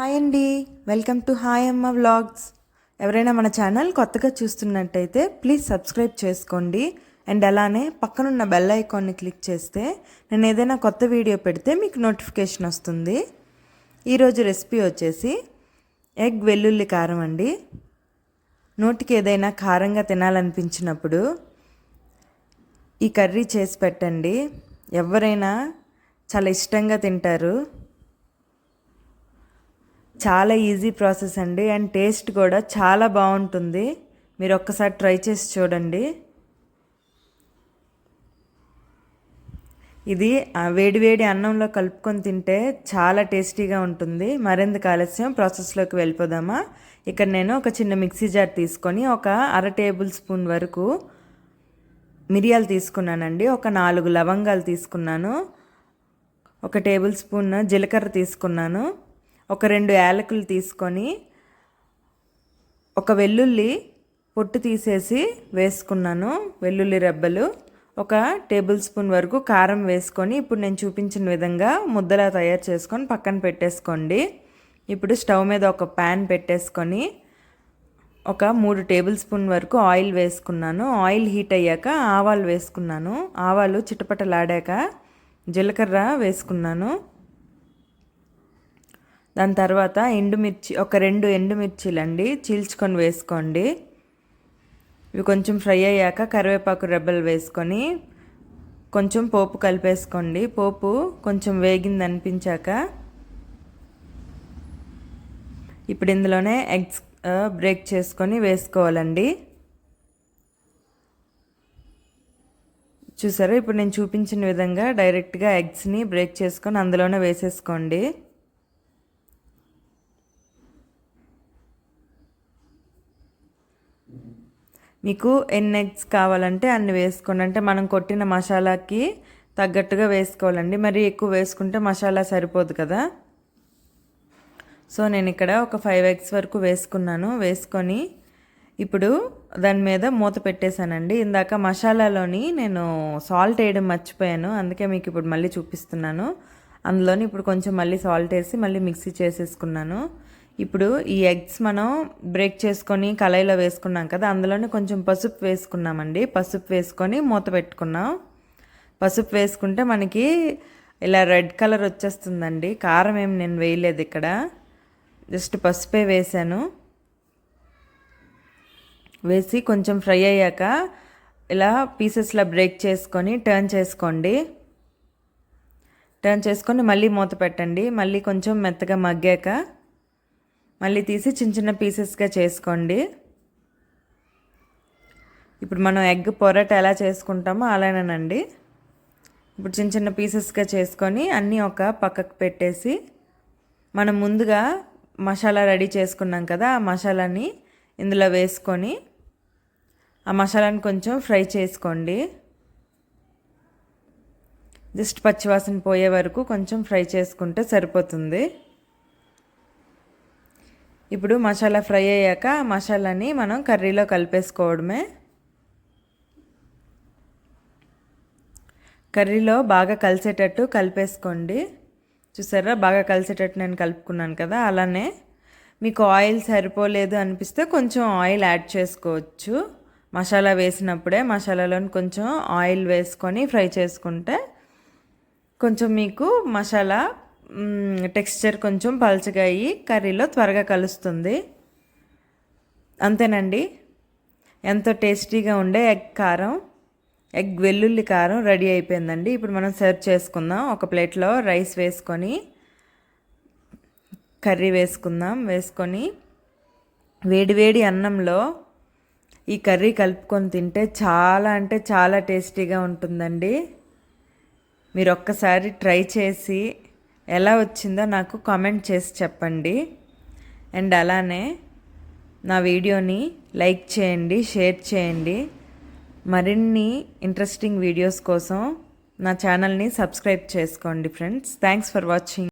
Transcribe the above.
Hi అండి, welcome to hi అమ్మ vlogs. ఎవరైనా మన ఛానల్ కొత్తగా చూస్తున్నట్టయితే ప్లీజ్ సబ్స్క్రైబ్ చేసుకోండి. అండ్ అలానే పక్కనున్న బెల్ ఐకాన్ని క్లిక్ చేస్తే నేను ఏదైనా కొత్త వీడియో పెడితే మీకు నోటిఫికేషన్ వస్తుంది. ఈరోజు రెసిపీ వచ్చేసి ఎగ్ వెల్లుల్లి కారం అండి. నోటికి ఏదైనా కారంగా తినాలనిపించినప్పుడు ఈ కర్రీ చేసి పెట్టండి. ఎవరైనా చాలా ఇష్టంగా తింటారు. చాలా ఈజీ ప్రాసెస్ అండి, అండ్ టేస్ట్ కూడా చాలా బాగుంటుంది. మీరు ఒక్కసారి ట్రై చేసి చూడండి. ఇది వేడివేడి అన్నంలో కలుపుకొని తింటే చాలా టేస్టీగా ఉంటుంది. మరెందుకు ఆలస్యం, ప్రాసెస్లోకి వెళ్ళిపోదామా. ఇక్కడ నేను ఒక చిన్న మిక్సీ జార్ తీసుకొని ఒక 1/2 టేబుల్ స్పూన్ వరకు మిరియాలు తీసుకున్నానండి. ఒక 4 లవంగాలు తీసుకున్నాను. 1 టేబుల్ స్పూన్ జీలకర్ర తీసుకున్నాను. ఒక 2 యాలకులు తీసుకొని ఒక వెల్లుల్లి పొట్టు తీసేసి వేసుకున్నాను. వెల్లుల్లి రెబ్బలు. ఒక టేబుల్ స్పూన్ వరకు కారం వేసుకొని ఇప్పుడు నేను చూపించిన విధంగా ముద్దలా తయారు చేసుకొని పక్కన పెట్టేసుకోండి. ఇప్పుడు స్టవ్ మీద ఒక ప్యాన్ పెట్టేసుకొని ఒక 3 టేబుల్ స్పూన్ వరకు ఆయిల్ వేసుకున్నాను. ఆయిల్ హీట్ అయ్యాక ఆవాలు వేసుకున్నాను. ఆవాలు చిటపటలాడాక జీలకర్ర వేసుకున్నాను. దాని తర్వాత ఎండుమిర్చి, ఒక 2 ఎండుమిర్చీలండి చీల్చుకొని వేసుకోండి. ఇవి కొంచెం ఫ్రై అయ్యాక కరివేపాకు రెబ్బలు వేసుకొని కొంచెం పోపు కలిపేసుకోండి. పోపు కొంచెం వేగింది అనిపించాక ఇప్పుడు ఇందులోనే ఎగ్స్ బ్రేక్ చేసుకొని వేసుకోవాలండి. చూసారా, ఇప్పుడు నేను చూపించిన విధంగా డైరెక్ట్గా ఎగ్స్ని బ్రేక్ చేసుకొని అందులోనే వేసేసుకోండి. మీకు ఎన్ని ఎగ్స్ కావాలంటే అన్ని వేసుకోండి. అంటే మనం కొట్టిన మసాలాకి తగ్గట్టుగా వేసుకోవాలండి. మరి ఎక్కువ వేసుకుంటే మసాలా సరిపోదు కదా. సో నేను ఇక్కడ ఒక 5 ఎగ్స్ వరకు వేసుకున్నాను. వేసుకొని ఇప్పుడు దాని మీద మూత పెట్టేశానండి. ఇందాక మసాలాలోని నేను సాల్ట్ వేయడం మర్చిపోయాను, అందుకే మీకు ఇప్పుడు మళ్ళీ చూపిస్తున్నాను. అందులోని ఇప్పుడు కొంచెం మళ్ళీ సాల్ట్ వేసి మళ్ళీ మిక్సీ చేసేసుకున్నాను. ఇప్పుడు ఈ ఎగ్స్ మనం బ్రేక్ చేసుకొని కళాయిలో వేసుకున్నాం కదా, అందులోనే కొంచెం పసుపు వేసుకున్నామండి. పసుపు వేసుకొని మూత పెట్టుకున్నాం. పసుపు వేసుకుంటే మనకి ఇలా రెడ్ కలర్ వచ్చేస్తుందండి. కారం ఏం నేను వేయలేదు ఇక్కడ, జస్ట్ పసుపే వేసాను. వేసి కొంచెం ఫ్రై అయ్యాక ఇలా పీసెస్లా బ్రేక్ చేసుకొని టర్న్ చేసుకోండి. టర్న్ చేసుకొని మళ్ళీ మూత పెట్టండి. మళ్ళీ కొంచెం మెత్తగా మగ్గాక మళ్ళీ తీసి చిన్న చిన్న పీసెస్గా చేసుకోండి. ఇప్పుడు మనం ఎగ్ పొరాటా ఎలా చేసుకుంటామో అలానేనండి. ఇప్పుడు చిన్న చిన్న పీసెస్గా చేసుకొని అన్నీ ఒక పక్కకు పెట్టేసి మనం ముందుగా మసాలా రెడీ చేసుకున్నాం కదా, ఆ మసాలాని ఇందులో వేసుకొని ఆ మసాలాని కొంచెం ఫ్రై చేసుకోండి. జస్ట్ పచ్చివాసన పోయే వరకు కొంచెం ఫ్రై చేసుకుంటే సరిపోతుంది. ఇప్పుడు మసాలా ఫ్రై అయ్యాక ఆ మసాలాని మనం కర్రీలో కలిపేసుకోవడమే. కర్రీలో బాగా కలిసేటట్టు కలిపేసుకోండి. చూసారా, బాగా కలిసేటట్టు నేను కలుపుకున్నాను కదా. అలానే మీకు ఆయిల్ సరిపోలేదు అనిపిస్తే కొంచెం ఆయిల్ యాడ్ చేసుకోవచ్చు. మసాలా వేసినప్పుడే మసాలాలోని కొంచెం ఆయిల్ వేసుకొని ఫ్రై చేసుకుంటే కొంచెం మీకు మసాలా టెక్స్చర్ కొంచెం పలుచగా అయ్యి కర్రీలో త్వరగా కలుస్తుంది. అంతేనండి, ఎంతో టేస్టీగా ఉండే ఎగ్ వెల్లుల్లి కారం రెడీ అయిపోయిందండి. ఇప్పుడు మనం సర్వ్ చేసుకుందాం. ఒక ప్లేట్లో రైస్ వేసుకొని కర్రీ వేసుకుందాం. వేసుకొని వేడివేడి అన్నంలో ఈ కర్రీ కలుపుకొని తింటే చాలా అంటే చాలా టేస్టీగా ఉంటుందండి. మీరు ఒక్కసారి ట్రై చేసి ఎలా వచ్చిందో నాకు కామెంట్ చేసి చెప్పండి. అండ్ అలానే నా వీడియోని లైక్ చేయండి, షేర్ చేయండి. మరిన్ని ఇంట్రెస్టింగ్ వీడియోస్ కోసం నా ఛానల్ని సబ్స్క్రైబ్ చేసుకోండి ఫ్రెండ్స్. Thanks for watching.